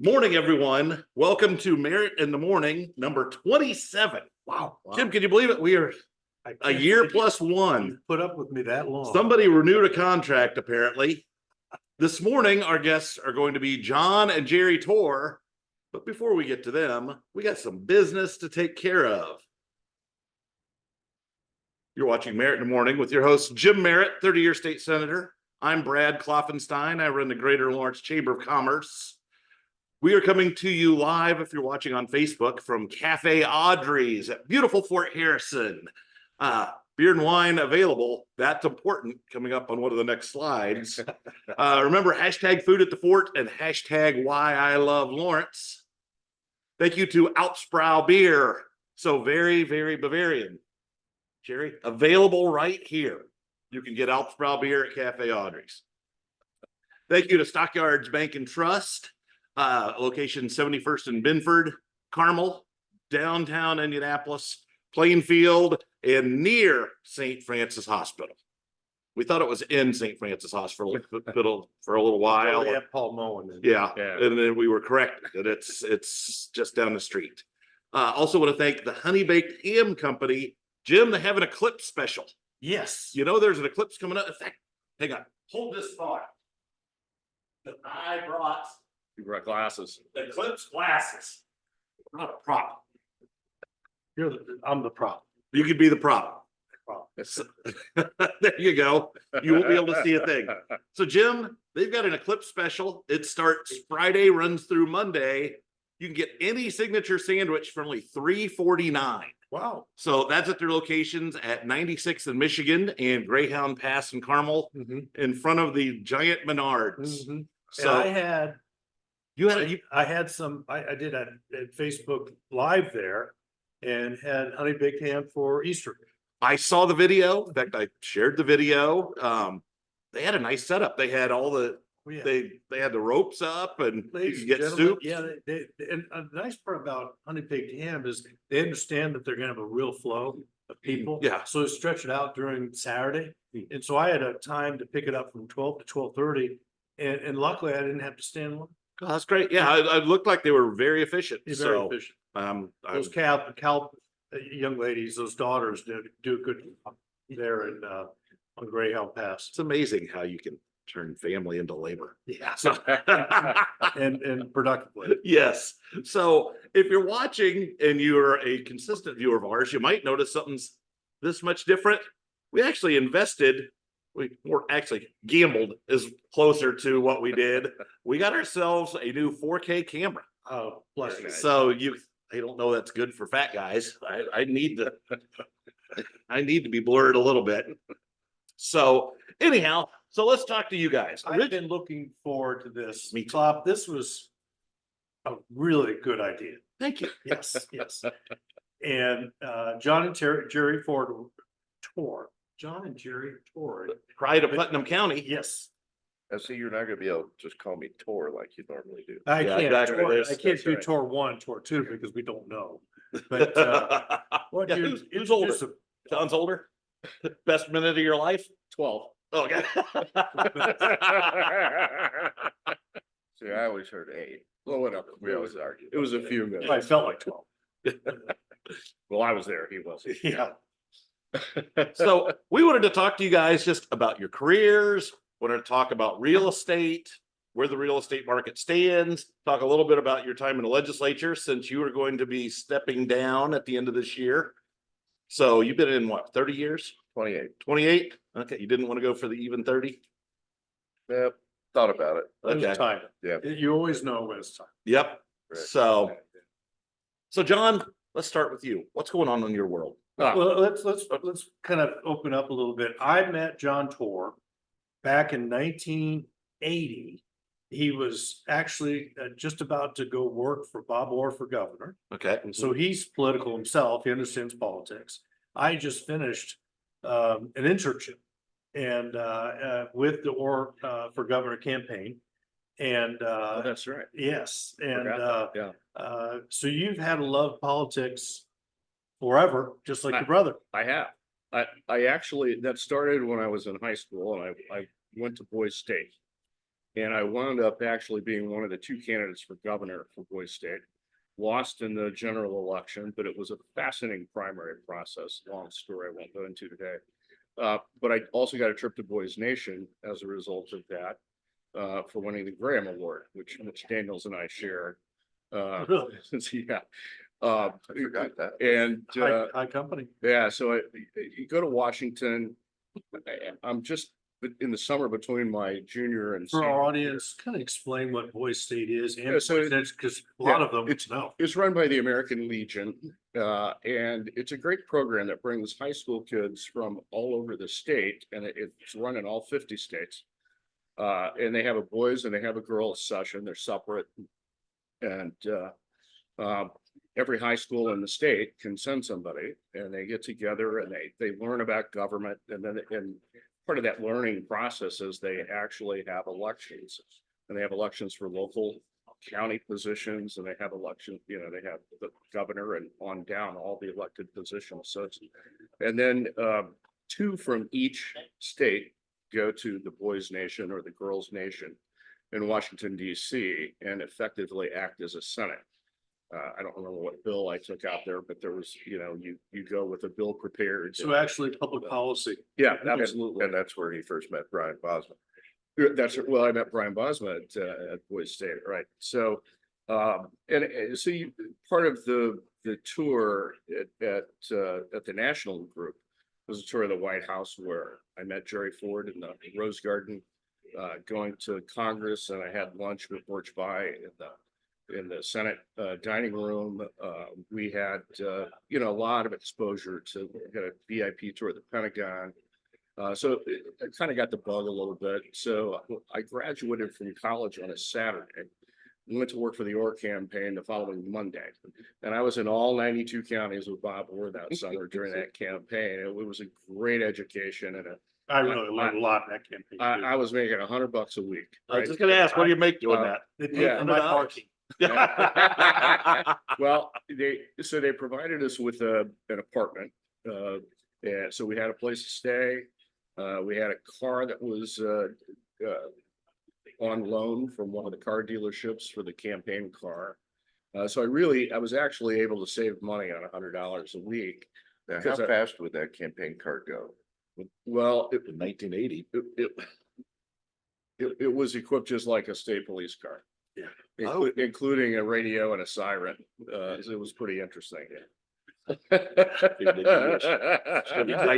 Morning, everyone. Welcome to Merritt in the Morning, number 27. Wow. Jim, can you believe it? We are a year plus one. Put up with me that long. Somebody renewed a contract, apparently. This morning, our guests are going to be John and Jerry Torr. But before we get to them, we got some business to take care of. You're watching Merritt in the Morning with your host, Jim Merritt, 30-year state senator. I'm Brad Klopfenstein. I run the Greater Lawrence Chamber of Commerce. We are coming to you live, if you're watching on Facebook, from Cafe Audrey's at beautiful Fort Harrison. Beer and wine available. That's important, coming up on one of the next slides. Remember, hashtag food at the fort and hashtag why I love Lawrence. Thank you to Alpsbrow Beer. So very, very Bavarian. Jerry, available right here. You can get Alpsbrow Beer at Cafe Audrey's. Thank you to Stockyards Bank and Trust. Location 71st and Binford, Carmel, downtown Indianapolis, Plainfield, and near St. Francis Hospital. We thought it was in St. Francis Hospital for a little while. Yeah, Paul Moen. Yeah, and then we were corrected that it's just down the street. Also want to thank the Honey Baked Ham Company. Jim, they have an eclipse special. Yes. You know there's an eclipse coming up. In fact, hang on, hold this thought. That I brought. You brought glasses. The Eclipse glasses. Not a prop. I'm the prop. You could be the prop. There you go. You won't be able to see a thing. So, Jim, they've got an Eclipse special. It starts Friday, runs through Monday. You can get any signature sandwich for only $3.49. Wow. So that's at their locations at 96th in Michigan and Greyhound Pass in Carmel, in front of the giant Menards. So I had. I did a Facebook Live there and had honey baked ham for Easter. I saw the video. In fact, I shared the video. They had a nice setup. They had all the they had the ropes up and you could get soup. Yeah, and a nice part about honey baked ham is they understand that they're gonna have a real flow of people. Yeah. So they stretch it out during Saturday. And so I had a time to pick it up from 12 to 12:30. And luckily I didn't have to stand long. Oh, that's great. Yeah, it looked like they were very efficient. Very efficient. Those Cal young ladies, those daughters do a good job there in on Greyhound Pass. It's amazing how you can turn family into labor. Yeah. So, and productively. yes. So if you're watching and you're a consistent viewer of ours, you might notice something's this much different. We actually gambled is closer to what we did. We got ourselves a new 4K camera. Oh, bless you. So I don't know that's good for fat guys. I need to be blurred a little bit. So anyhow, so let's talk to you guys. I've been looking forward to this. Me too. Klopp, this was a really good idea. Thank you. Yes, yes. And John and Jerry Torr. John and Jerry Torr. Pride of Putnam County. Yes. I see you're not gonna be able to just call me Tor like you normally do. I Yeah, can't. exactly. I can't do right. Tor 1, Tor 2 because we don't know. But what Yeah, you who's older? introduce John's older. Best minute of your life? 12. Okay. See, I always heard 8. Well, whatever. We always argued. It was a few minutes. I felt like 12. Well, I was there. He wasn't. Yeah. So we wanted to talk to you guys just about your careers. Wanted to talk about real estate, where the real estate market stands. Talk a little bit about your time in the legislature since you are going to be stepping down at the end of this year. So you've been in what, 30 years? 28. 28? Okay, you didn't want to go for the even 30? Yep. Thought about it. It was Okay. time. Yeah. You always know when it's time. Yep. Right. So John, let's start with you. What's going on in your world? Well, let's kind of open up a little bit. I met John Torr back in 1980. He was actually just about to go work for Bob Orr for governor. Okay. So he's political himself. He understands politics. I just finished an internship and with the Orr for governor campaign. And Oh, that's right. yes, and Yeah. so you've had to love politics forever, just like your brother. I have. I actually, that started when I was in high school and I went to Boys State. And I wound up actually being one of the two candidates for governor for Boise State. Lost in the general election, but it was a fascinating primary process. Long story I won't go into today. But I also got a trip to Boys Nation as a result of that for winning the Graham Award, which Daniels and I share. Really? Yeah. I forgot that. And High company. yeah, so you go to Washington. I'm just in the summer between my junior and For senior our year. audience, kind of explain what Boise State is Yeah, so because a lot of them it's know. It's run by the American Legion, and it's a great program that brings high school kids from all over the state, and it's run in all 50 states. And they have a boys and they have a girls session. They're separate, and every high school in the state can send somebody, and they get together and they learn about government, and then part of that learning process is they actually have elections, and they have elections for local county positions, and they have elections, they have the governor and on down, all the elected positions. So and then two from each state go to the Boys Nation or the Girls Nation in Washington, D.C., and effectively act as a Senate. I don't remember what bill I took out there, but there was, you go with a bill prepared. So actually, public policy. Yeah, absolutely. And that's where he first met Brian Bosma. Well, I met Brian Bosma at Boise State, right? So, so part of the tour at the national group was a tour of the White House where I met Jerry Ford in the Rose Garden, going to Congress, and I had lunch with Birch Bayh in the Senate dining room. We had a lot of exposure to get a VIP tour of the Pentagon. So I kind of got the bug a little bit. So I graduated from college on a Saturday. Went to work for the Orr campaign the following Monday. And I was in all 92 counties with Bob Orr that summer during that campaign. It was a great education, and I really learned a lot in that campaign. I was making $100 a week. I was just gonna ask, what do you make doing that? They paid yeah. for my parking. Well, they provided us with an apartment. And so we had a place to stay. We had a car that was on loan from one of the car dealerships for the campaign car. So I was actually able to save money on $100 a week. Now, how Because I- fast would that campaign card go? Well, In 1980. it was equipped just like a state police car. Yeah. Including a radio and a siren. It was pretty interesting.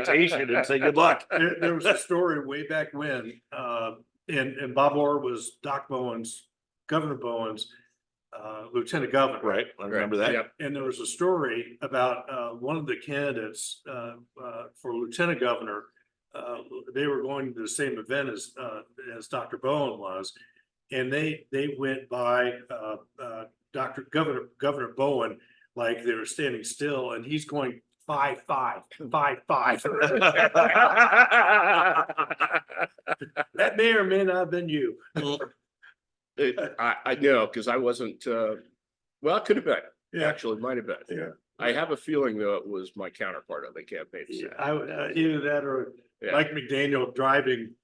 Citation and say good luck. There was a story way back when, and Bob Orr was Governor Bowen's lieutenant governor. Right, I remember that. Yeah. And there was a story about one of the candidates for lieutenant governor. They were going to the same event as Dr. Bowen was, and they went by Governor Bowen like they were standing still, and he's going 5-5, 5-5. That may or may not have been you. I know, because I wasn't, well, it could have been. Yeah. Actually, might have been. Yeah. I have a feeling though it was my counterpart on the campaign. Either that or Yeah. Mike McDaniel driving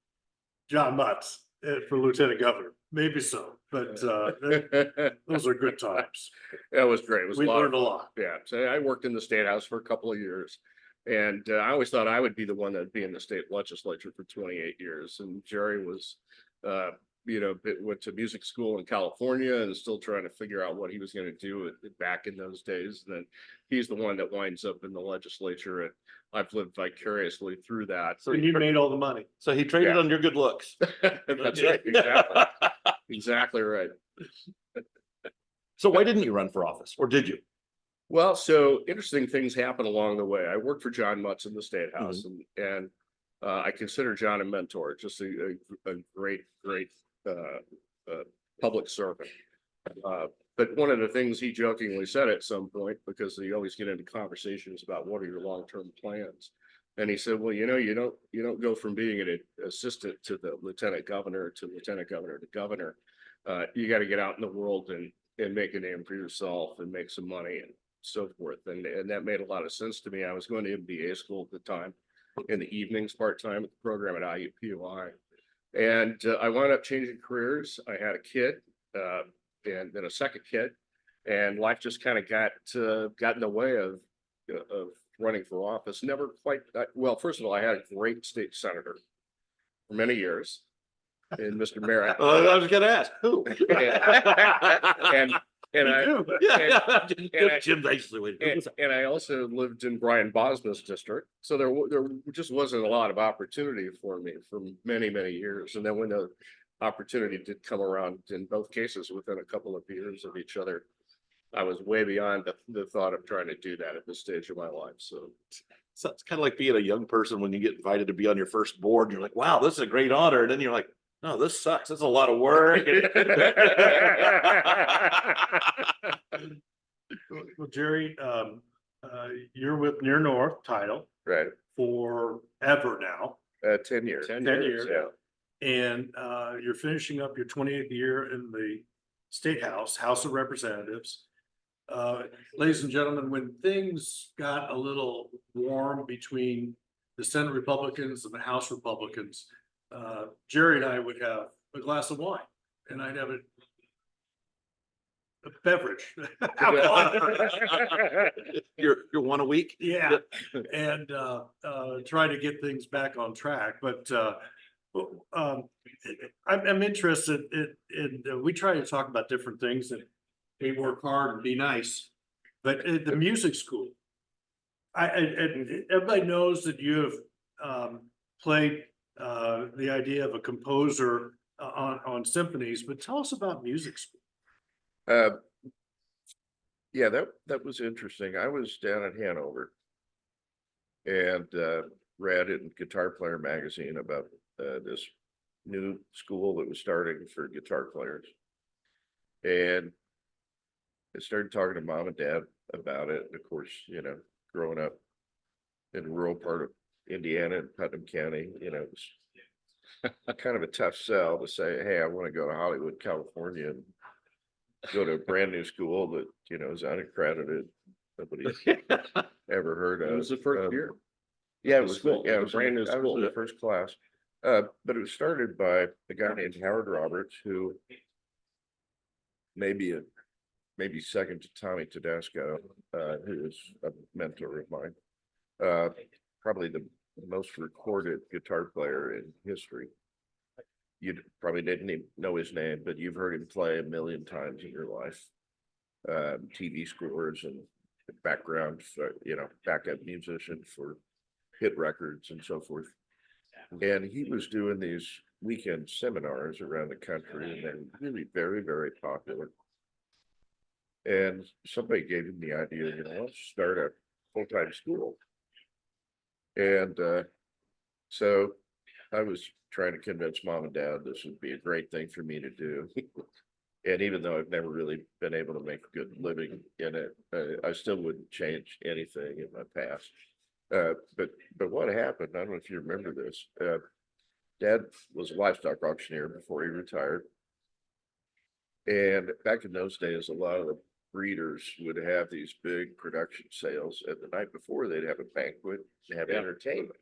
John Mutz for lieutenant governor. Maybe so, but those are good times. That was great. It was We a lot. learned a lot. Yeah, so I worked in the State House for a couple of years. And I always thought I would be the one that'd be in the state legislature for 28 years. And Jerry was, went to music school in California and still trying to figure out what he was going to do back in those days. And then he's the one that winds up in the legislature, and I've lived vicariously through that. And you made all the money. So he traded Yeah. on your good looks. That's right, exactly, exactly right. So why didn't you run for office, or did you? Well, so interesting things happen along the way. I worked for John Mutz in the State House, and I consider John a mentor, just a great public servant. But one of the things he jokingly said at some point, because they always get into conversations about what are your long-term plans, and he said, well, you don't go from being an assistant to the lieutenant governor to lieutenant governor to governor. You got to get out in the world and make a name for yourself and make some money and so forth. And that made a lot of sense to me. I was going to MBA school at the time in the evenings, part-time at the program at IUPUI. And I wound up changing careers. I had a kid, and then a second kid, and life just kind of got in the way of running for office. Never quite. Well, first of all, I had a great state senator for many years, in Mr. Merritt. I was gonna ask, who? And and I Yeah, Jim nicely. and I also lived in Brian Bosma's district, so there just wasn't a lot of opportunity for me for many, many years. And then when the opportunity did come around, in both cases within a couple of years of each other, I was way beyond the thought of trying to do that at this stage of my life. So It's kind of like being a young person when you get invited to be on your first board. You're like, wow, this is a great honor. And then you're like, no, this sucks. It's a lot of work. Well, Jerry, you're with Near North title Right, forever now. 10 years. 10 years. Yeah, And you're finishing up your 28th year in the State House, House of Representatives. Ladies and gentlemen, when things got a little warm between the Senate Republicans and the House Republicans, Jerry and I would have a glass of wine, and I'd have a beverage. You're one a week. Yeah, and try to get things back on track, but I'm interested in we try to talk about different things, and we work hard and be nice, but at the music school, everybody knows that you have played the idea of a composer on symphonies, but tell us about music school. yeah, that was interesting. I was down in Hanover and read in Guitar Player magazine about this new school that was starting for guitar players. And I started talking to mom and dad about it. And of course, growing up in the rural part of Indiana and Putnam County, it was kind of a tough sell to say, hey, I want to go to Hollywood, California, and go to a brand new school that, is unaccredited. Nobody's ever heard of. It was the first year. Yeah, it The was, school. yeah, It was brand new I was school. in the first class. But it was started by a guy named Howard Roberts, who maybe second to Tommy Tedesco, who is a mentor of mine. Probably the most recorded guitar player in history. You probably didn't even know his name, but you've heard him play a million times in your life. TV scores and background, backup musician for hit records and so forth. And he was doing these weekend seminars around the country, and they're really very, very popular. And somebody gave him the idea, let's start a full-time school. And so I was trying to convince mom and dad this would be a great thing for me to do. And even though I've never really been able to make a good living in it, I still wouldn't change anything in my past. But what happened, I don't know if you remember this, Dad was a livestock auctioneer before he retired. And back in those days, a lot of the breeders would have these big production sales, and the night before they'd have a banquet and have entertainment.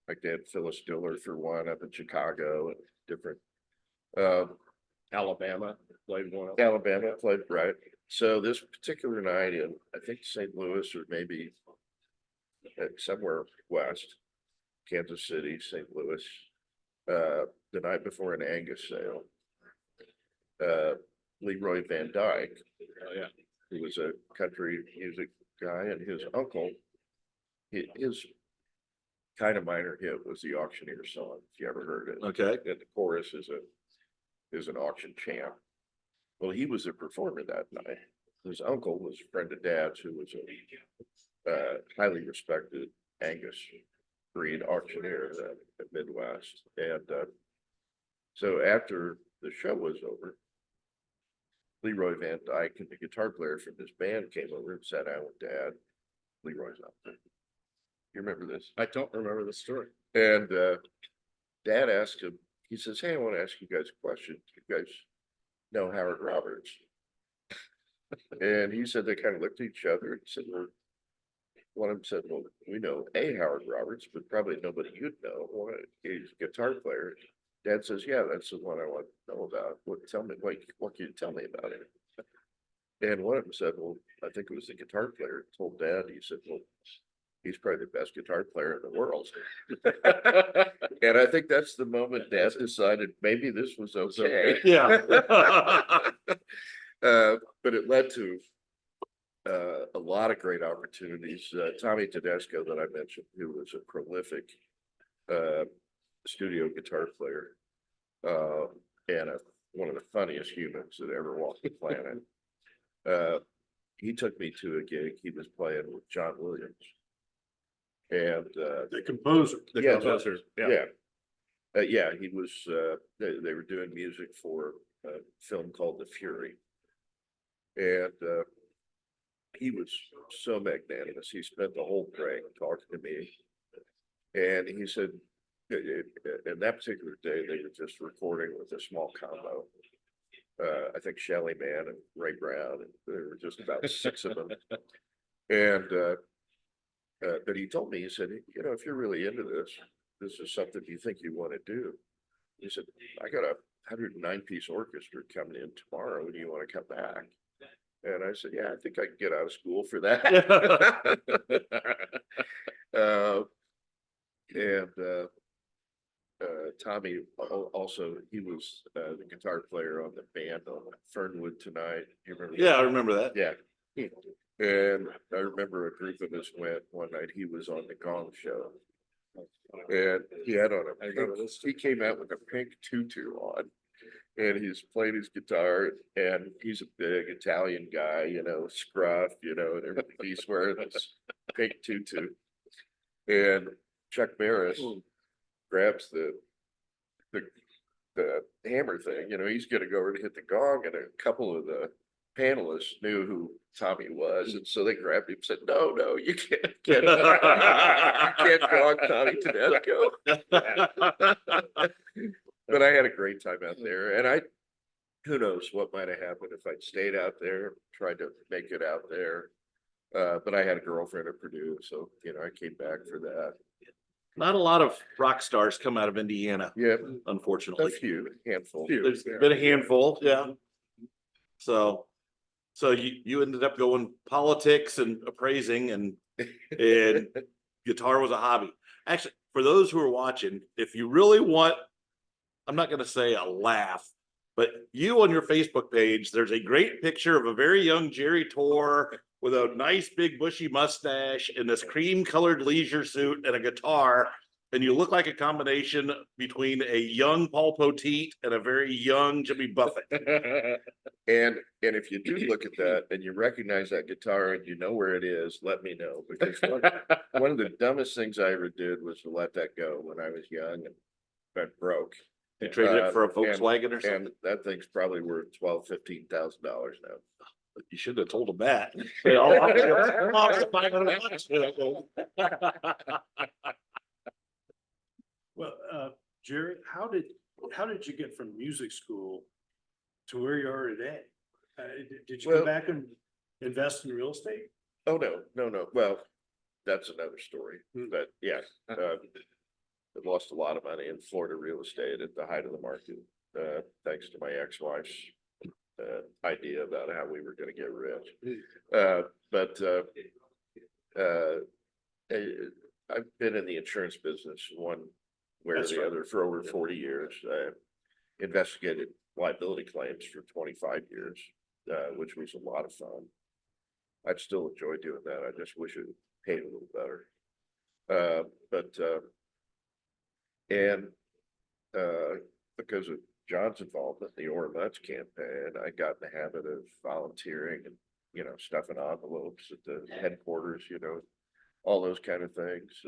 Like they had Phyllis Diller for one up in Chicago and different Alabama played one. Alabama played, right. So this particular night in, I think, St. Louis, or maybe somewhere west, Kansas City, St. Louis, the night before an Angus sale, Leroy Van Dyke, who was a country music guy, and his uncle, his kind of minor hit was the Auctioneer song, if you ever heard it. Okay. And the chorus is an auction chant. Well, he was a performer that night. His uncle was a friend of Dad's, who was a highly respected Angus breed auctioneer in the Midwest. And so after the show was over, Leroy Van Dyke and the guitar player from his band came over and sat down with Dad. Leroy's out there. You remember this? I don't remember the story. And Dad asked him, he says, hey, I want to ask you guys a question. You guys know Howard Roberts? And he said they kind of looked at each other and said, well, one of them said, well, we know a Howard Roberts, but probably nobody you'd know. He's a guitar player. Dad says, yeah, that's the one I want to know about. What can you tell me about it? And one of them said, well, I think it was the guitar player, told Dad, he said, well, he's probably the best guitar player in the world. And I think that's the moment Dad decided maybe this was okay. Yeah. But it led to a lot of great opportunities. Tommy Tedesco that I mentioned, who was a prolific studio guitar player and one of the funniest humans that ever walked the planet. He took me to a gig. He was playing with John Williams. And The composer. The Yeah, composer, yeah, he was, they were doing music for a film called The Fury. And he was so magnanimous. He spent the whole break talking to me. And he said, in that particular day, they were just recording with a small combo. I think Shelly Manne and Ray Brown, and there were just about 6 of them. And but he told me, he said, you know, if you're really into this, this is something you think you want to do. He said, I got a 109-piece orchestra coming in tomorrow. Do you want to come back? And I said, yeah, I think I can get out of school for that. Tommy also, he was the guitar player on the band on Fernwood Tonight. You remember? Yeah, I remember that. Yeah. And I remember a group of us went one night, he was on the Gong Show. And he had on he came out with a pink tutu on. And he's playing his guitar, and he's a big Italian guy, you know, scruff, you know, and he's wearing this pink tutu. And Chuck Barris grabs the hammer thing, you know, he's gonna go over to hit the gong, and a couple of the panelists knew who Tommy was, and so they grabbed him and said, no, you can't you can't gong Tommy Tedesco. But I had a great time out there, and who knows what might have happened if I'd stayed out there, tried to make it out there. But I had a girlfriend at Purdue, so, you know, I came back for that. Not a lot of rock stars come out of Indiana, Yeah, a unfortunately. handful. There's been a handful, yeah. So you ended up going politics and appraising, and guitar was a hobby. Actually, for those who are watching, if you really want, I'm not gonna say a laugh, but you on your Facebook page, there's a great picture of a very young Jerry Torr with a nice big bushy mustache and this cream colored leisure suit and a guitar. And you look like a combination between a young Paul Poteet and a very young Jimmy Buffett. And if you do look at that and you recognize that guitar and you know where it is, let me know, because one of the dumbest things I ever did was to let that go when I was young and that broke. You traded it for a Volkswagen or something? And that thing's probably worth $12,000-15,000 now. You should have told him that. Well, Jerry, how did you get from music school to where you are today? Did you Well- go back and invest in real estate? Oh, no. Well, that's another story, but yeah. I lost a lot of money in Florida real estate at the height of the market, thanks to my ex-wife's idea about how we were gonna get rich. I've been in the insurance business one way or That's the right. other for over 40 years. Investigated liability claims for 25 years, which was a lot of fun. I'd still enjoy doing that. I just wish it paid a little better. Because of John's involvement in the Orr Mutz campaign, I got in the habit of volunteering and, you know, stuffing envelopes at the headquarters, you know, all those kind of things.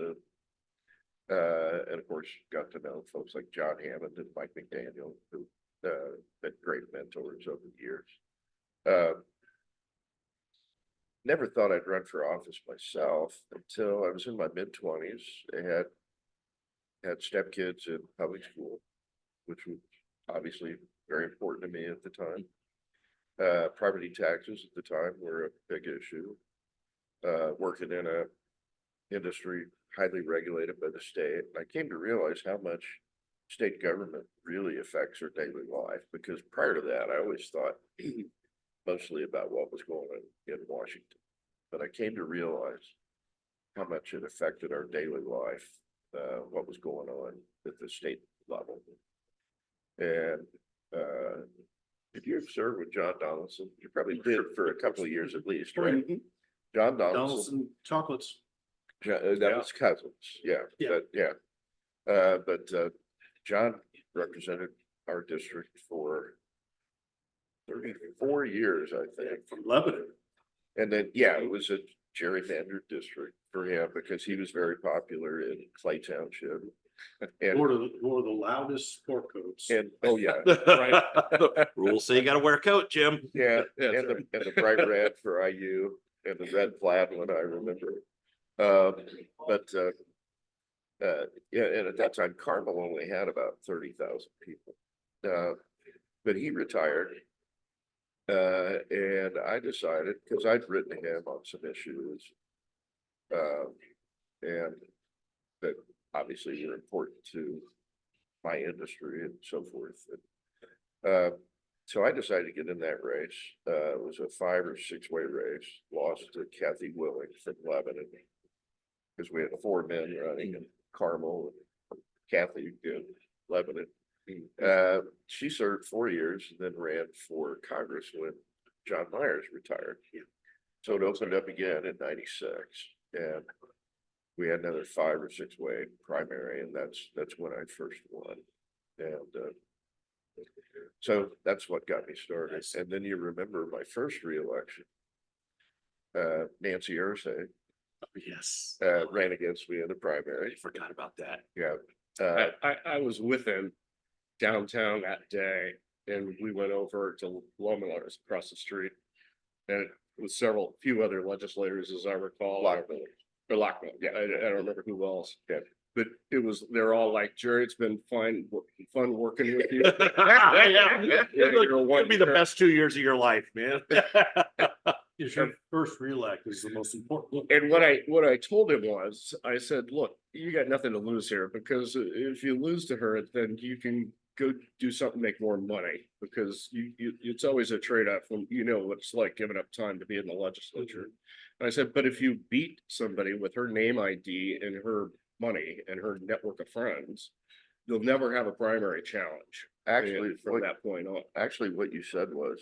And of course, got to know folks like John Hammond and Mike McDaniel, who been great mentors over the years. Never thought I'd run for office myself until I was in my mid-20s. I had stepkids in public school, which was obviously very important to me at the time. Property taxes at the time were a big issue. Working in a industry highly regulated by the state, I came to realize how much state government really affects our daily life, because prior to that, I always thought mostly about what was going on in Washington. But I came to realize how much it affected our daily life, what was going on at the state level. And did you observe with John Donaldson? You probably did for a couple of years at least, right? John Donaldson, Donaldson chocolates. that was cousins, yeah, Yeah. but John represented our district for 34 years, I think. From Lebanon. And then, yeah, it was a gerrymandered district for him because he was very popular in Clay Township. And, One of the loudest sport coats. and, oh, yeah, Rules say you gotta wear a coat, Jim. yeah, That's and the bright red for IU and the red plaid one, I remember. Yeah, and at that time, Carmel only had about 30,000 people. But he retired. And I decided, because I'd written to him on some issues. And that obviously were important to my industry and so forth. So I decided to get in that race. It was a 5 or 6 way race, lost to Kathy Willing from Lebanon. Because we had 4 men running in Carmel and Kathy in Lebanon. She served 4 years and then ran for Congress when John Myers retired. So it opened up again in '96, and we had another 5 or 6 way primary, and that's when I first won. And so that's what got me started. And then you remember my first reelection. Nancy Irsay Yes. ran against me in the primary. I forgot about that. Yeah. I was with him downtown that day, and we went over to Lomelars across the street. And with few other legislators, as I recall. Or Lockman, yeah, I don't remember who else. Yeah. But they're all like, Jerry, it's been fun working with you. Yeah. You're a It'd be the best 2 years of your life, man. Is your first reelect is the most important. And what I told him was, I said, look, you got nothing to lose here, because if you lose to her, then you can go do something, make more money, because it's always a trade-off when you know what it's like giving up time to be in the legislature. And I said, but if you beat somebody with her name ID and her money and her network of friends, you'll never have a primary challenge. Actually, from that point on. Actually, what you said was,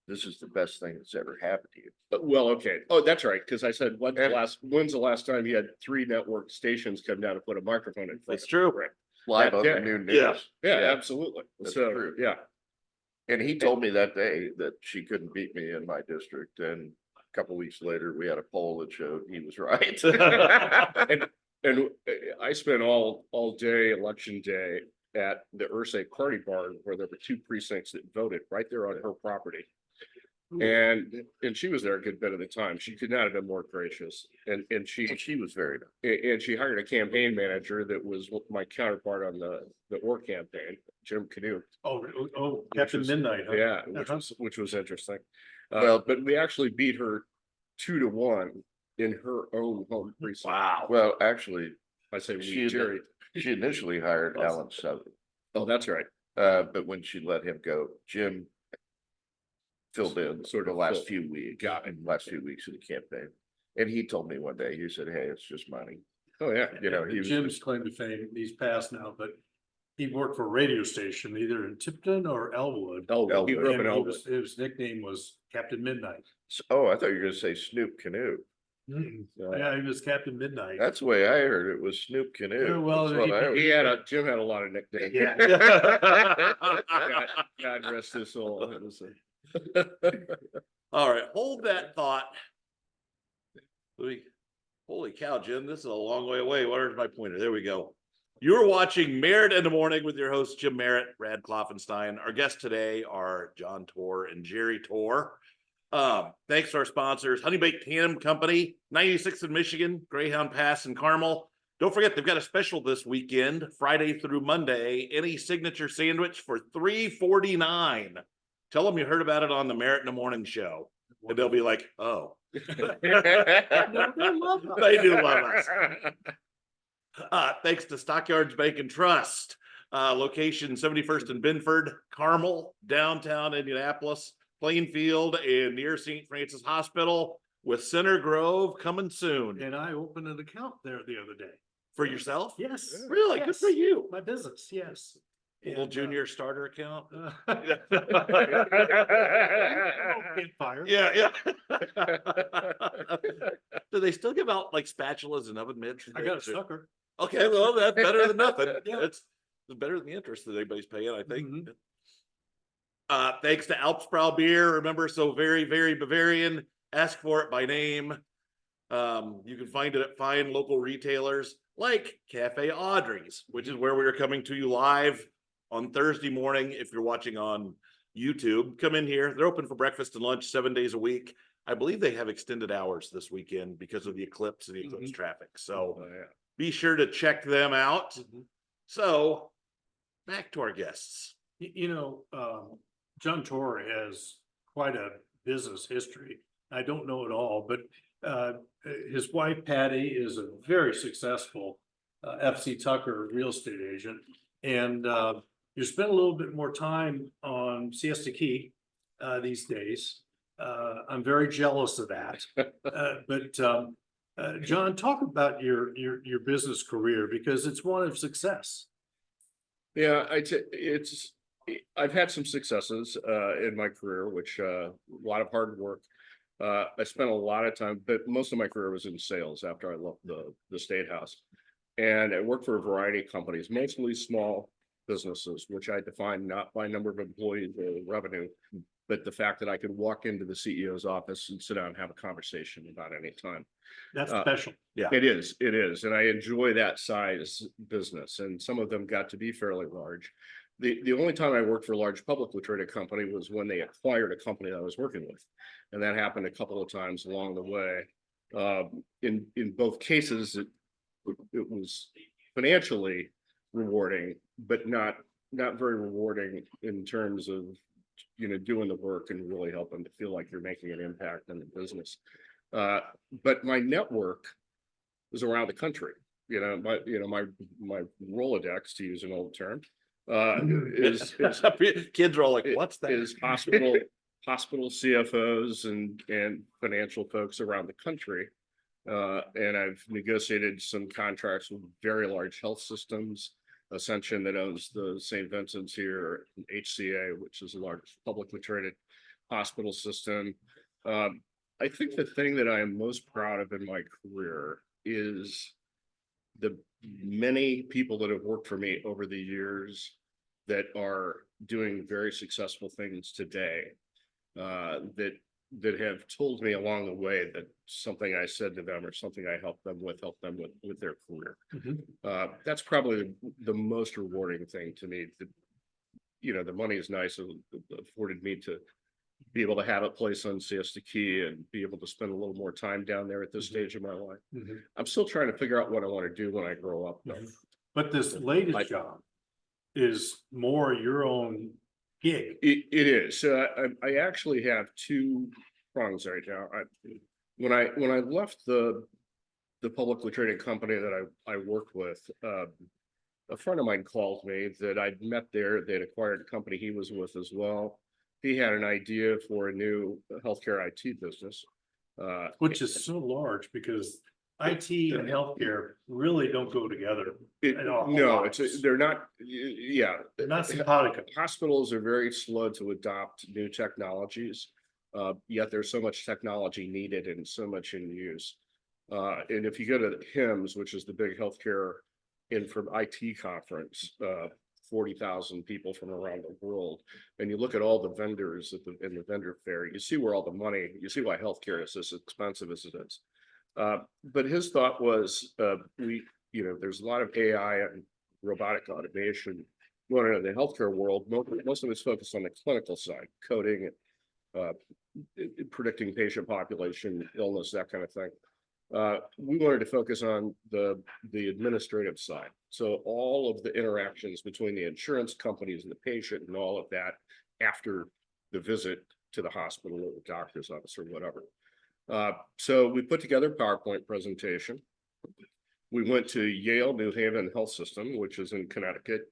this is the best thing that's ever happened to you. Well, okay. Oh, that's right. Because I said, when's the last time you had 3 network stations come down and put a microphone in front? That's of true. Right. Live on the day. new Yeah. news. Yeah, absolutely. That's So, true. yeah. And he told me that day that she couldn't beat me in my district, and a couple weeks later, we had a poll that showed he was right. And I spent all day, election day, at the Ursay Party Barn, where there were 2 precincts that voted right there on her property. And she was there a good bit of the time. She could not have been more gracious. And she was very nice. and she hired a campaign manager that was my counterpart on the Orr campaign, Jim Canoe. Oh, Captain Midnight. Huh? Yeah, which was interesting. But we actually beat her 2-1 in her own home precinct. Wow. Well, actually, I say we, she Jerry. she initially hired Alan Southern, Oh, that's right. but when she let him go, Jim filled in Sort the of last filled. few weeks, Got it. last few weeks of the campaign. And he told me one day, he said, hey, it's just money. Oh, yeah. You know, he was Jim's claim to fame, he's passed now, but he worked for a radio station either in Tipton or Elwood. Elwood. He grew up in And Elwood. his nickname was Captain Midnight. Oh, I thought you were gonna say Snoop Canoe. Yeah, he was Captain Midnight. That's the way I heard it, was Snoop Canoe. Yeah, well, That's what I always- Jim had a lot of nicknames. Yeah. God rest his soul. It was All right, hold that thought. Holy cow, Jim, this is a long way away. Where's my pointer? There we go. You're watching Merritt in the Morning with your host, Jim Merritt, Brad Klopfenstein. Our guests today are John Torr and Jerry Torr. Thanks to our sponsors, Honey Baked Ham Company, 96 in Michigan, Greyhound Pass in Carmel. Don't forget, they've got a special this weekend, Friday through Monday, any signature sandwich for $3.49. Tell them you heard about it on the Merritt in the Morning show, and they'll be like, oh. They do love us. Thanks to Stockyards Bank and Trust. Location 71st and Binford, Carmel, downtown Indianapolis, Plainfield, and near St. Francis Hospital, with Center Grove coming soon. And I opened an account there the other day. For yourself? Yes. Really? Good for Yes. you. My business, yes. Little And, junior starter account. Fire. Yeah, yeah. Do they still give out like spatulas and oven mitts? I got a sucker. Okay, well, that's better than nothing. Yeah. It's better than the interest that anybody's paying, I think. Mhm. Thanks to Alpsprow beer. Remember, so very, very Bavarian. Ask for it by name. You can find it at fine local retailers like Cafe Audrey's, which is where we are coming to you live on Thursday morning. If you're watching on YouTube, come in here. They're open for breakfast and lunch 7 days a week. I believe they have extended hours this weekend because of the eclipse and the eclipse traffic. So be sure to check them out. So back to our guests. John Torr has quite a business history. I don't know it all, but his wife Patty is a very successful FC Tucker real estate agent. And you spend a little bit more time on Siesta Key these days. I'm very jealous of that. But John, talk about your business career, because it's one of success. Yeah, I've had some successes in my career, which a lot of hard work. I spent a lot of time, but most of my career was in sales after I left the State House. And I worked for a variety of companies, mostly small businesses, which I define not by number of employees or revenue, but the fact that I could walk into the CEO's office and sit down and have a conversation about any time. That's special. Yeah, It is. And I enjoy that size business. And some of them got to be fairly large. The only time I worked for a large publicly traded company was when they acquired a company that I was working with. And that happened a couple of times along the way. In both cases, it was financially rewarding, but not very rewarding in terms of, doing the work and really helping to feel like you're making an impact in the business. But my network was around the country. My Rolodex, to use an old term, is kids are all like, what's that? is hospital CFOs and financial folks around the country. And I've negotiated some contracts with very large health systems. Ascension, that owns the St. Vincent's here, HCA, which is the largest publicly traded hospital system. I think the thing that I am most proud of in my career is the many people that have worked for me over the years that are doing very successful things today, that have told me along the way that something I said to them or something I helped them with their career. That's probably the most rewarding thing to me. The money is nice. It afforded me to be able to have a place on Siesta Key and be able to spend a little more time down there at this stage of my life. I'm still trying to figure out what I want to do when I grow up, though. But this latest job is more your own gig. It is. I actually have two prongs right now. When I left the publicly traded company that I worked with, a friend of mine called me that I'd met there. They'd acquired a company he was with as well. He had an idea for a new healthcare IT business, Which is so large, because IT and healthcare really don't go together. they're not. Yeah, They're not simpatico. Hospitals are very slow to adopt new technologies, yet there's so much technology needed and so much in use. And if you go to HIMSS, which is the big healthcare from IT conference, 40,000 people from around the world, and you look at all the vendors in the vendor fair, you see where all the money, you see why healthcare is as expensive as it is. But his thought was, there's a lot of AI and robotic automation going on in the healthcare world. Most of it's focused on the clinical side, coding, predicting patient population, illness, that kind of thing. We wanted to focus on the administrative side. So all of the interactions between the insurance companies and the patient and all of that after the visit to the hospital or the doctor's office or whatever. So we put together a PowerPoint presentation. We went to Yale New Haven Health System, which is in Connecticut.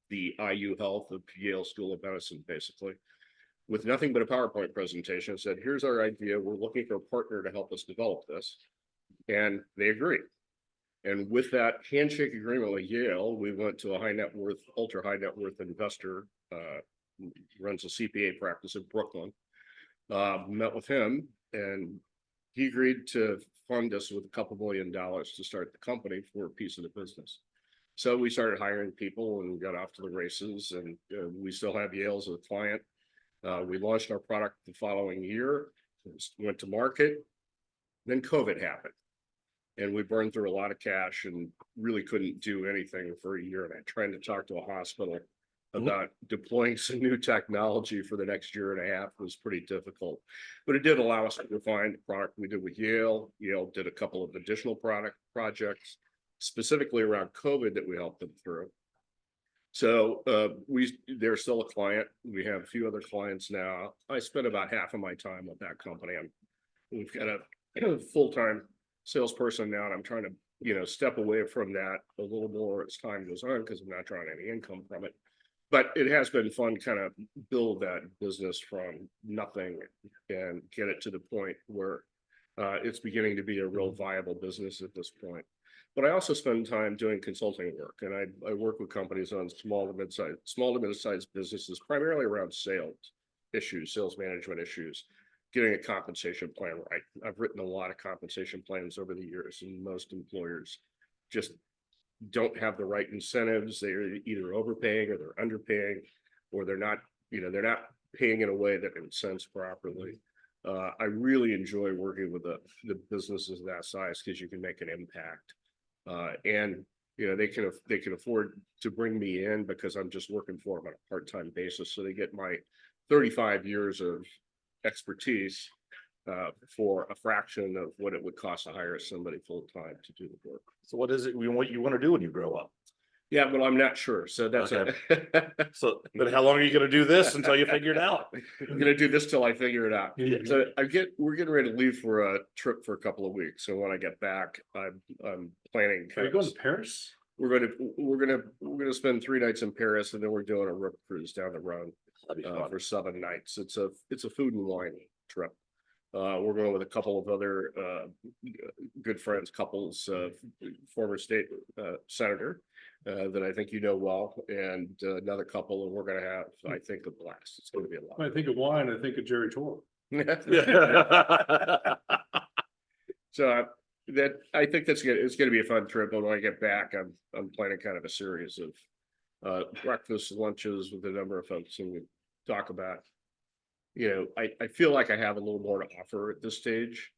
the IU Health of Yale School of Medicine, basically, with nothing but a PowerPoint presentation, said, here's our idea. We're looking for a partner to help us develop this. And they agreed. And with that handshake agreement with Yale, we went to a high net worth, ultra high net worth investor, runs a CPA practice in Brooklyn, met with him, and he agreed to fund us with $2 million to start the company for a piece of the business. So we started hiring people and got off to the races, and we still have Yale as a client. We launched our product the following year, went to market, then COVID happened. And we burned through a lot of cash and really couldn't do anything for a year. And I tried to talk to a hospital about deploying some new technology for the next year and a half was pretty difficult. But it did allow us to refine the product we did with Yale. Yale did a couple of additional projects, specifically around COVID, that we helped them through. So they're still a client. We have a few other clients now. I spend about half of my time with that company. We've got a full-time salesperson now, and I'm trying to, step away from that a little more as time goes on, because I'm not drawing any income from it. But it has been fun kind of build that business from nothing and get it to the point where it's beginning to be a real viable business at this point. But I also spend time doing consulting work, and I work with companies on small to mid-sized businesses, primarily around sales issues, sales management issues, getting a compensation plan right. I've written a lot of compensation plans over the years, and most employers just don't have the right incentives. They're either overpaying or they're underpaying, or they're not paying in a way that incents properly. I really enjoy working with the businesses of that size, because you can make an impact. And they can afford to bring me in because I'm just working for them on a part-time basis. So they get my 35 years of expertise for a fraction of what it would cost to hire somebody full-time to do the work. So what is it what you want to do when you grow up? Yeah, but I'm not sure. So that's Okay. So, but how long are you going to do this until you figure it out? I'm gonna do this till I figure it out. Yeah. So we're getting ready to leave for a trip for a couple of weeks. So when I get back, I'm planning. Are you going to Paris? We're gonna spend 3 nights in Paris, and then we're doing a rip cruise down the road That'd be fun. for 7 nights. It's a food and wine trip. We're going with a couple of other good friends, couples, former state senator that I think you know well, and another couple, and we're going to have, I think, a blast. It's going to be a lot. When I think of wine, I think of Jerry Torr. So that I think it's going to be a fun trip. And when I get back, I'm planning kind of a series of breakfast, lunches with a number of folks, and we talk about. I feel like I have a little more to offer at this stage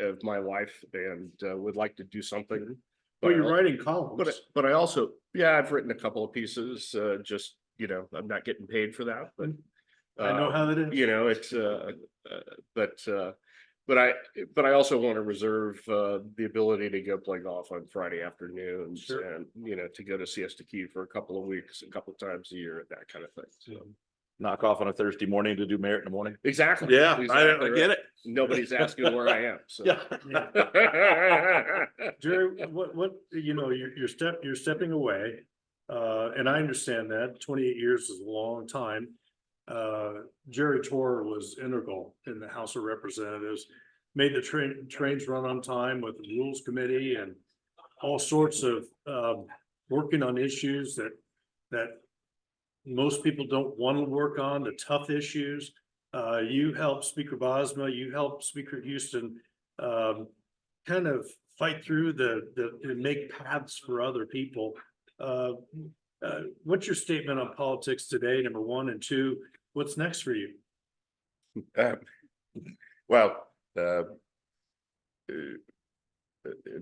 of my life, and would like to do something. Oh, you're writing columns. But I also, I've written a couple of pieces. Just I'm not getting paid for that, but I know how that is. It's but I also want to reserve the ability to go play golf on Friday afternoons, Sure. and to go to Siesta Key for a couple of weeks, a couple of times a year, that kind of thing. So. Knock off on a Thursday morning to do Merritt in the morning. Exactly. Yeah, Exactly I get it. Nobody's asking where I am. So. Jerry, what you're stepping away, and I understand that 28 years is a long time. Jerry Torr was integral in the House of Representatives, made the trains run on time with the Rules Committee and all sorts of working on issues that most people don't want to work on, the tough issues. You helped Speaker Bosma, you helped Speaker Houston kind of fight through and make paths for other people. What's your statement on politics today, number one, and two, what's next for you? Well, in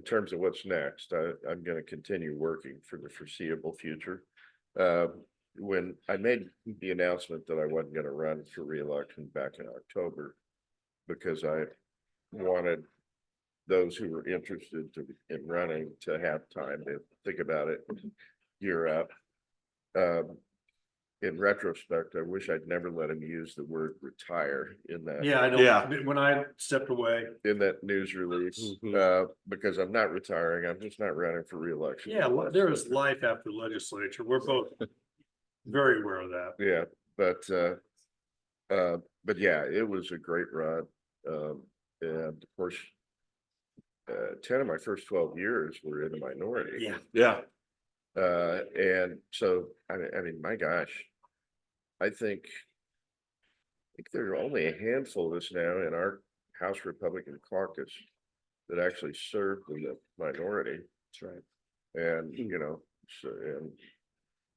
terms of what's next, I'm going to continue working for the foreseeable future. When I made the announcement that I wasn't going to run for re-election back in October, because I wanted those who were interested in running to have time to think about it, gear up. in retrospect, I wish I'd never let him use the word retire in that. Yeah, I Yeah. don't, when I stepped away, In that news release, Mhm. because I'm not retiring, I'm just not running for reelection. yeah, there is life after legislature. We're both very aware of that. Yeah, but yeah, it was a great run. And of course, 10 of my first 12 years were in the minority. Yeah. Yeah. And so, I mean, my gosh, I think there are only a handful of us now in our House Republican caucus that actually served in the minority. That's right. And, you know, so, and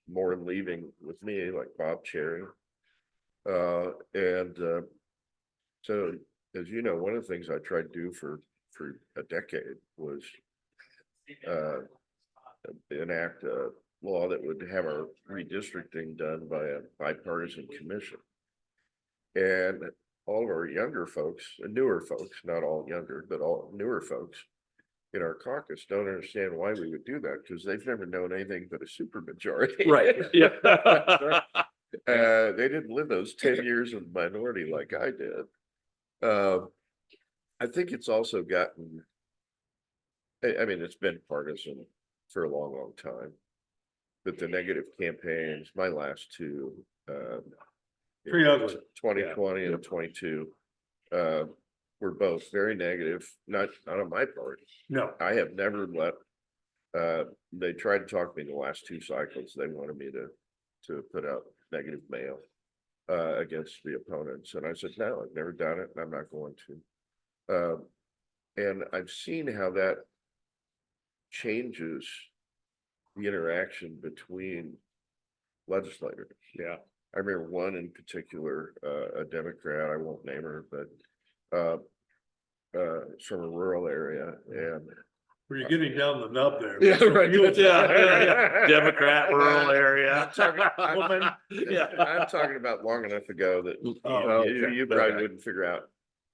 more leaving with me, like Bob Cherry. So, as you know, one of the things I tried to do for a decade was enact a law that would have our redistricting done by a bipartisan commission. And all of our younger folks, newer folks, not all younger, but all newer folks in our caucus don't understand why we would do that, because they've never known anything but a supermajority. Right. Yeah. They didn't live those 10 years in the minority like I did. I think it's also gotten, I mean, it's been partisan for a long, long time. But the negative campaigns, my last two, Pretty ugly. 2020 and 22, were both very negative, not on my part. No, I have never let, they tried to talk me in the last two cycles. They wanted me to put out negative mail against the opponents. And I said, no, I've never done it and I'm not going to. And I've seen how that changes the interaction between legislators. Yeah. I remember one in particular, a Democrat, I won't name her, but from a rural area, and were you getting down the nub there? Yeah, right. Yeah. Democrat rural area. Woman. Yeah. I'm talking about long enough ago that Oh, you probably wouldn't figure out.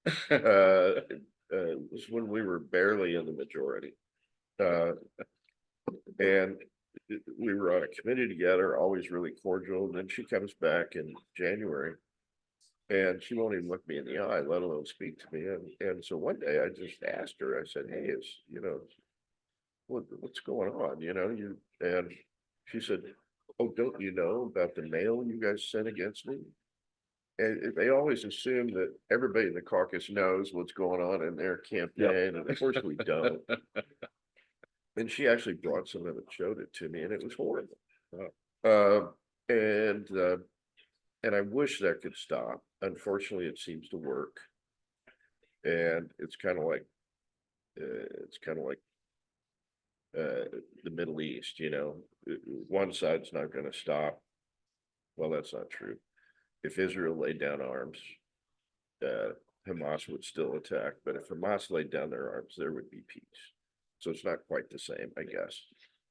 It was when we were barely in the majority. And we were on a committee together, always really cordial. And then she comes back in January and she won't even look me in the eye, let alone speak to me. And so one day I just asked her, I said, hey, what's going on? And she said, oh, don't you know about the mail you guys sent against me? And they always assume that everybody in the caucus knows what's going on in their campaign. And of course we don't. And she actually brought some of it, showed it to me, and it was horrible. And I wish that could stop. Unfortunately, it seems to work. And it's kind of like the Middle East, one side's not going to stop. Well, that's not true. If Israel laid down arms, Hamas would still attack. But if Hamas laid down their arms, there would be peace. So it's not quite the same, I guess.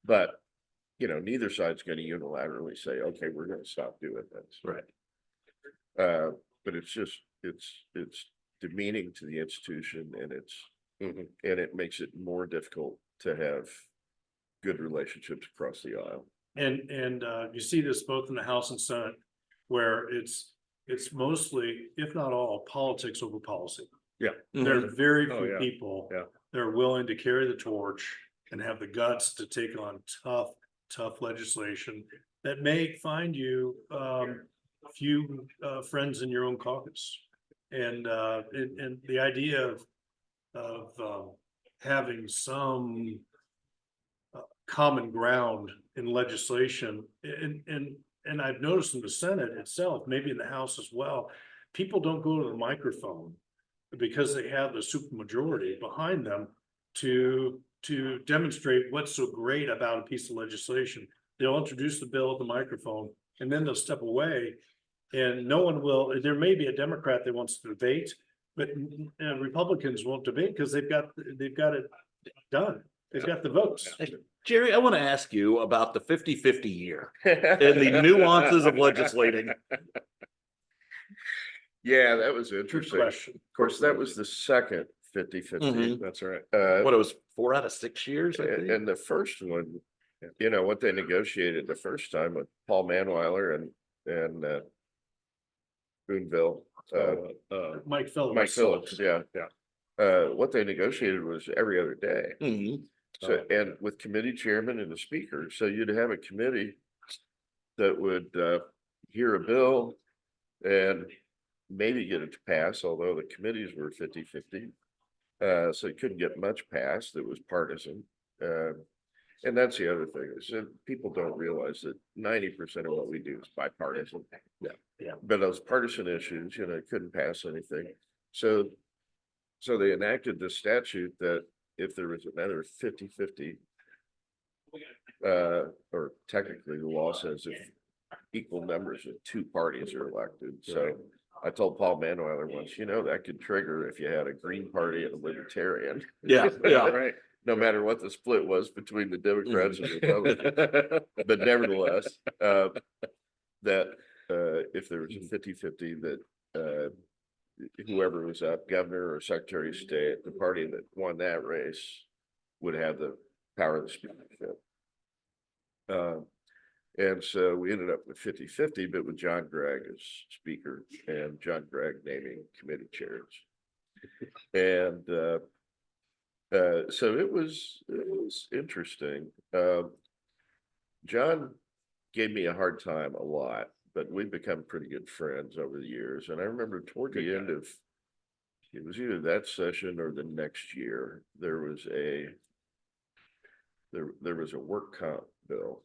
But, neither side's going to unilaterally say, okay, we're going to stop doing this. Right. But it's demeaning to the institution, and and it makes it more difficult to have good relationships across the aisle. And you see this both in the House and Senate, where it's mostly, if not all, politics over policy. Yeah. There are very Oh, few yeah. people Yeah. that are willing to carry the torch and have the guts to take on tough legislation that may find you few friends in your own caucus. And the idea of having some common ground in legislation, and I've noticed in the Senate itself, maybe in the House as well, people don't go to the microphone because they have the supermajority behind them to demonstrate what's so great about a piece of legislation. They'll introduce the bill at the microphone and then they'll step away, and no one will. There may be a Democrat that wants to debate, but Republicans won't debate because they've got it done. They've got the votes. Jerry, I want to ask you about the 50-50 year and the nuances of legislating. Yeah, that was Good interesting. question. Of course, that was the second 50-50. Mhm. That's right. What, it was 4 out of 6 years, I think? And the first one, what they negotiated the first time with Paul Manweiler and and Boonville, Mike Phillips. Mike Phillips, yeah. Yeah. What they negotiated was every other day. Mhm. So, and with committee chairman and the speaker, so you'd have a committee that would hear a bill and maybe get it to pass, although the committees were 50-50. So you couldn't get much passed. It was partisan. And that's the other thing is that people don't realize that 90% of what we do is bipartisan. Yeah. But those partisan issues, couldn't pass anything. So they enacted this statute that if there was another 50-50, or technically the law says if equal numbers of two parties are elected. So I told Paul Manueller once, that could trigger if you had a Green Party and a Libertarian. Yeah, yeah. Right. No matter what the split was between the Democrats and Republicans. But nevertheless, that if there was a 50-50 that whoever was up, governor or secretary of state, the party that won that race would have the power of the speakership. And so we ended up with 50-50, but with John Gregg as speaker and John Gregg naming committee chairs. And so it was interesting. John gave me a hard time a lot, but we've become pretty good friends over the years. And I remember toward the end of, it was either that session or the next year, there was a work comp bill.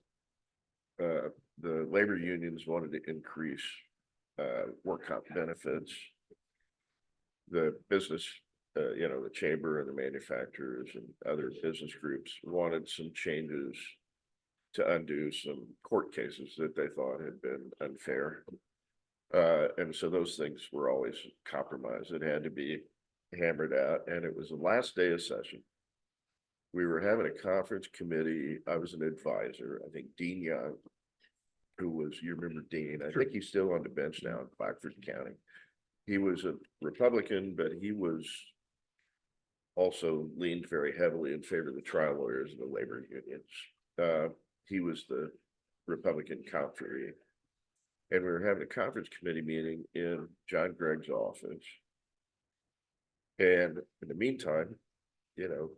The labor unions wanted to increase work comp benefits. The business, the chamber and the manufacturers and other business groups wanted some changes to undo some court cases that they thought had been unfair. And so those things were always compromised. It had to be hammered out. And it was the last day of session. We were having a conference committee. I was an advisor. I think Dean Young, who was, you remember Dean, I think he's still on the bench now in Blackford County. He was a Republican, but he was also leaned very heavily in favor of the trial lawyers and the labor unions. He was the Republican confrerie. And we were having a conference committee meeting in John Gregg's office. And in the meantime, the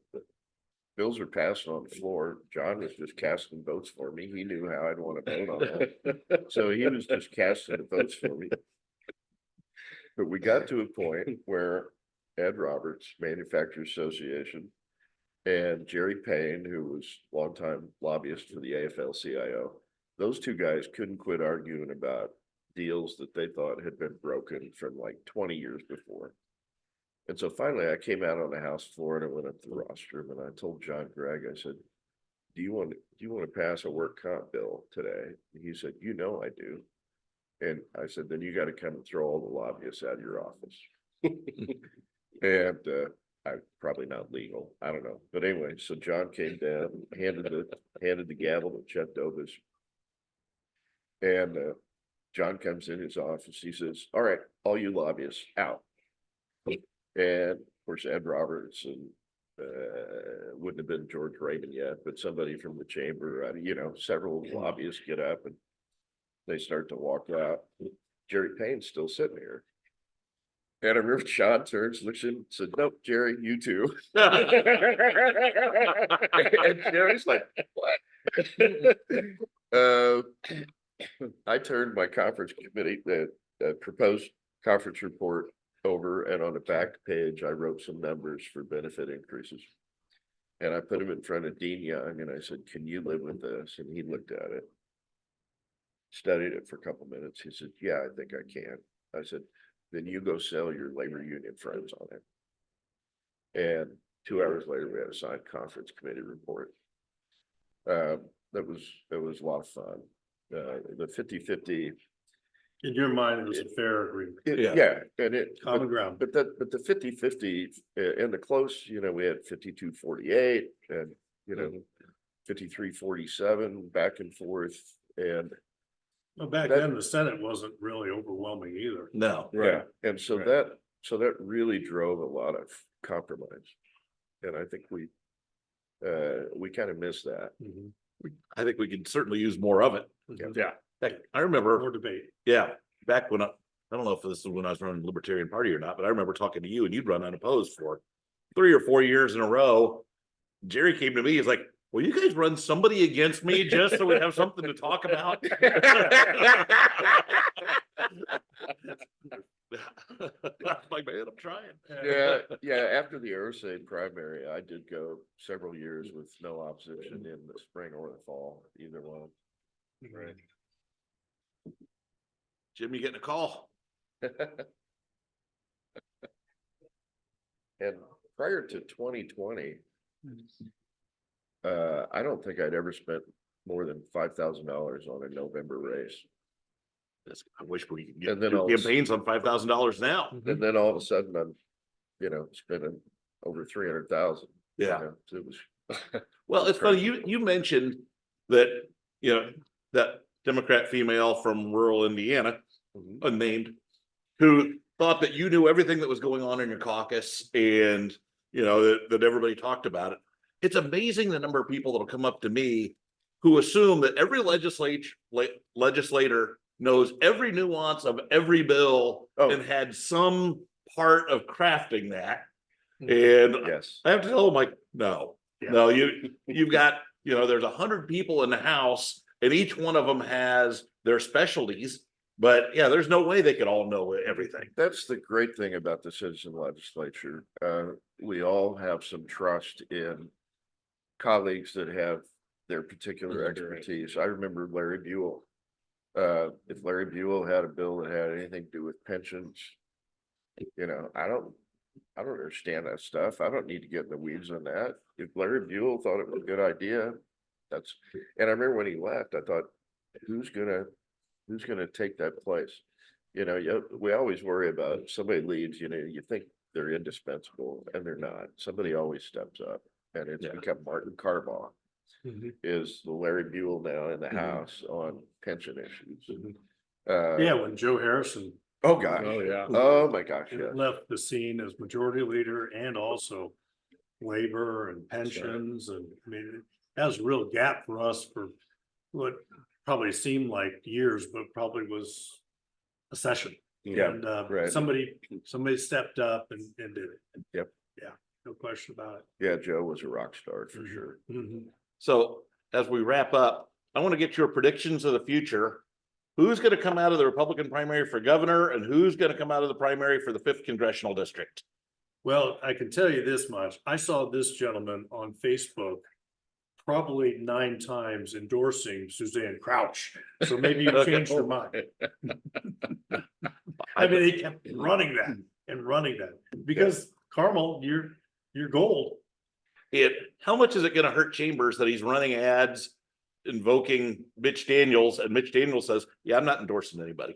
bills are passed on the floor. John was just casting votes for me. He knew how I'd want to vote on that. So he was just casting the votes for me. But we got to a point where Ed Roberts, Manufacturers Association, and Jerry Payne, who was longtime lobbyist for the AFL-CIO, those two guys couldn't quit arguing about deals that they thought had been broken from like 20 years before. And so finally I came out on the House floor and I went up to the rostrum and I told John Gregg, I said, do you want to pass a work comp bill today? And he said, I do. And I said, then you got to come and throw all the lobbyists out of your office. And I probably not legal. I don't know. But anyway, so John came down, handed the gavel to Chet Dobis. And John comes in his office. He says, all right, all you lobbyists out. And of course, Ed Roberts and wouldn't have been George Raymond yet, but somebody from the chamber, several lobbyists get up and they start to walk out. Jerry Payne's still sitting here. And I remember Sean turns, looks in, and said, nope, Jerry, you too. And Jerry's like, what? I turned my conference committee, the proposed conference report over, and on the back page, I wrote some numbers for benefit increases. And I put them in front of Dean Young and I said, can you live with this? And he looked at it, studied it for a couple minutes. He said, yeah, I think I can. I said, then you go sell your labor union friends on it. And 2 hours later, we had a signed conference committee report. That was a lot of fun. The 50-50. In your mind, it was a fair agreement. Yeah, and it Common ground. But the 50-50 in the close, we had 52-48 and 53-47 back and forth. And Well, back then the Senate wasn't really overwhelming either. No. yeah, and so Right. that really drove a lot of compromise. And I think we kind of missed that. Mhm. I think we could certainly use more of it. Yeah. Yeah. Heck, I remember, more debate. yeah, back when I don't know if this is when I was running the Libertarian Party or not, but I remember talking to you and you'd run unopposed for 3 or 4 years in a row. Jerry came to me, he's like, will you guys run somebody against me just so we have something to talk about? Like, man, I'm trying. Yeah, after the Ursay primary, I did go several years with no opposition in the spring or the fall, either one. Right. Jim, you getting a call? And prior to 2020, I don't think I'd ever spent more than $5,000 on a November race. I wish we could And get then all do of a campaigns on $5,000 now. And then all of a sudden I'm, spending over 300,000. Yeah. So it was. Well, it's funny, you mentioned that, that Democrat female from rural Indiana, unnamed, who thought that you knew everything that was going on in your caucus and, that everybody talked about it. It's amazing the number of people that'll come up to me who assume that every legislator knows every nuance of every bill and had some part of crafting that. And Yes. I have to tell them, like, no, you've got, there's 100 people in the House and each one of them has their specialties, but yeah, there's no way they could all know everything. That's the great thing about the citizen legislature. We all have some trust in colleagues that have their particular expertise. I remember Larry Buell. If Larry Buell had a bill that had anything to do with pensions, I don't understand that stuff. I don't need to get in the weeds on that. If Larry Buell thought it was a good idea, and I remember when he left, I thought, who's gonna take that place? We always worry about if somebody leaves, you think they're indispensable and they're not. Somebody always steps up, and it's become Martin Carbach is the Larry Buell now in the House on pension issues. When Joe Harrison Oh gosh. Oh, yeah. Oh my gosh. Yeah. left the scene as majority leader and also labor and pensions, and I mean, that was a real gap for us for what probably seemed like years, but probably was a session. Yeah, And right. somebody stepped up and did it. Yep. Yeah, no question about it. Yeah, Joe was a rock star for sure. Mhm. So as we wrap up, I want to get your predictions of the future. Who's going to come out of the Republican primary for governor and who's going to come out of the primary for the 5th congressional district? Well, I can tell you this much. I saw this gentleman on Facebook probably 9 times endorsing Suzanne Crouch. So maybe you changed your mind. I mean, they kept running that because Carmel, you're gold. How much is it going to hurt Chambers that he's running ads invoking Mitch Daniels and Mitch Daniels says, yeah, I'm not endorsing anybody.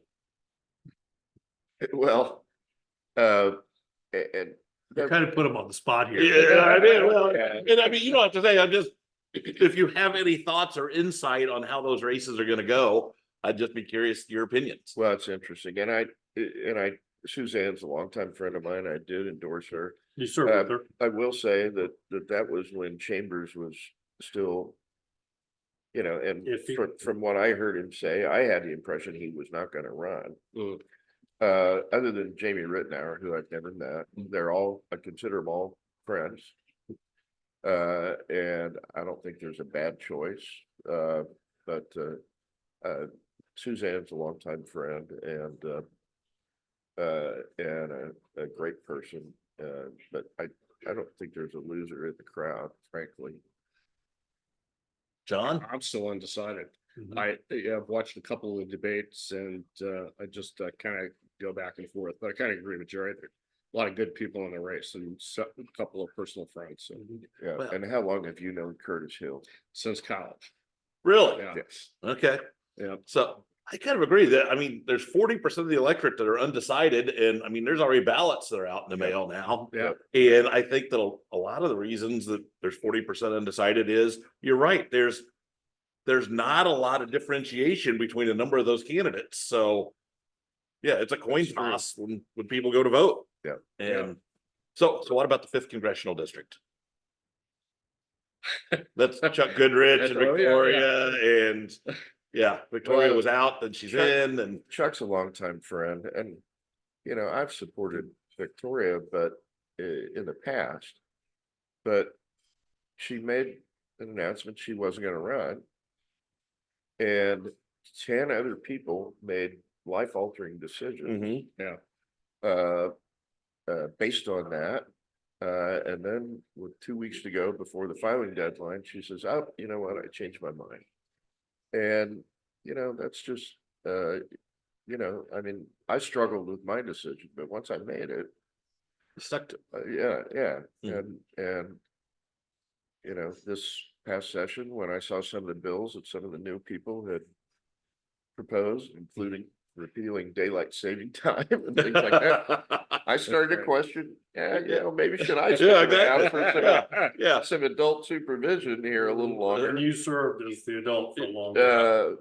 Well, and You kind of put him on the spot here. Yeah, I did. Well, and I mean, you don't have to say, I'm just, if you have any thoughts or insight on how those races are going to go, I'd just be curious your opinions. well, it's interesting. And Suzanne's a longtime friend of mine. I did endorse her. You served with her. I will say that was when Chambers was still, and Iffy. from what I heard him say, I had the impression he was not going to run. Mm. Other than Jamie Rittenauer, who I've never met, I consider them all friends. And I don't think there's a bad choice. But Suzanne's a longtime friend and a great person. But I don't think there's a loser in the crowd, frankly. John? I'm still undecided. Mhm. I've watched a couple of the debates and I just kind of go back and forth, but I kind of agree with Jerry. There are a lot of good people in the race and a couple of personal friends. So Yeah. Well- And how long have you known Curtis Hill? since college. Really? Yeah. Yes. Okay. Yeah. So I kind of agree that, I mean, there's 40% of the electorate that are undecided. And I mean, there's already ballots that are out in the mail now. Yeah. And I think that a lot of the reasons that there's 40% undecided is, you're right, there's not a lot of differentiation between a number of those candidates. So yeah, it's a coin That's true. toss when people go to vote. Yeah. And so what about the 5th congressional district? That's Chuck Goodrich and Oh, yeah, Victoria and Yeah, Victoria Well, was out, then she's in, and Chuck's a longtime friend, and I've supported Victoria, but in the past, but she made an announcement she wasn't going to run, and 10 other people made life-altering decisions based on that. And then with 2 weeks to go before the filing deadline, she says, "Oh, you know what? I changed my mind." And that's just I mean, I struggled with my decision, but once I made it, stuck to. yeah. Hmm. And this past session, when I saw some of the bills that some of the new people had proposed, including repealing daylight saving time and things like that, I started to question, maybe should I stick around for Yeah. some adult supervision here a little longer? And you served as the adult for a long time.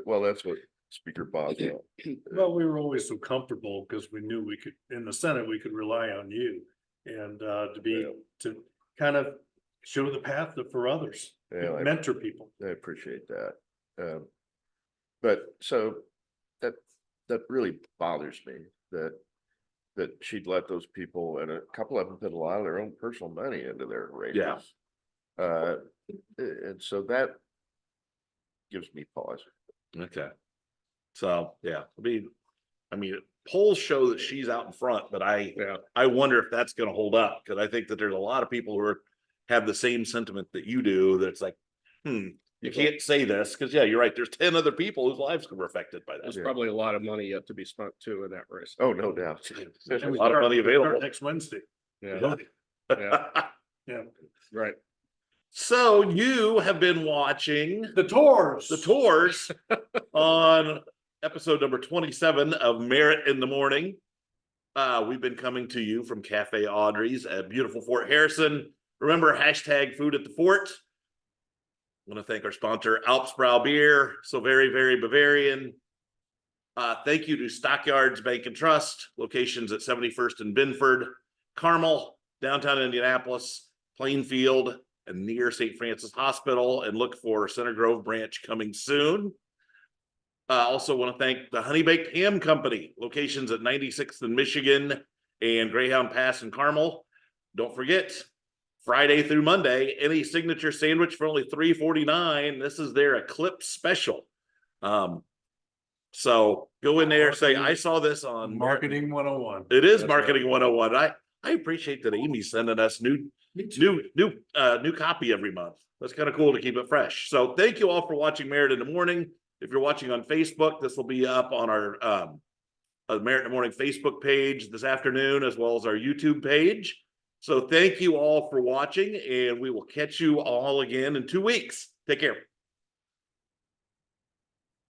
Well, that's what Speaker Boswell. Well, we were always so comfortable because we knew we could, in the Senate, we could rely on you. And to kind of show the path for others, mentor people. I appreciate that. But so that really bothers me that she'd let those people, and a couple of them put a lot of their own personal money into their races. And so that gives me pause. Okay. So, yeah, I mean, polls show that she's out in front, but I wonder if that's going to hold up, because I think that there's a lot of people who have the same sentiment that you do. That's like, you can't say this because, you're right. There's 10 other people whose lives were affected by that. There's probably a lot of money yet to be spent too in that race. Oh, no doubt. There's a lot of money available Next Wednesday. Yeah, Yeah. right. So you have been watching The Torrs. the tours on episode number 27 of Merritt in the Morning. We've been coming to you from Cafe Audrey's at beautiful Fort Harrison. Remember, #food at the fort. I want to thank our sponsor, Alpsbrow Beer. So very, very Bavarian. Thank you to Stockyards Bank and Trust, locations at 71st and Binford, Carmel, downtown Indianapolis, Plainfield, and near St. Francis Hospital, and look for Center Grove branch coming soon. Also want to thank the Honey Baked Ham Company, locations at 96th and Michigan and Greyhound Pass in Carmel. Don't forget, Friday through Monday, any signature sandwich for only $3.49. This is their Eclipse special. So go in there, say, I saw this on Marketing 101. It is Marketing 101. I appreciate that Amy's sending us new copy every month. That's kind of cool to keep it fresh. So thank you all for watching Merritt in the Morning. If you're watching on Facebook, this will be up on our Merritt in the Morning Facebook page this afternoon, as well as our YouTube page. So thank you all for watching, and we will catch you all again in 2 weeks. Take care.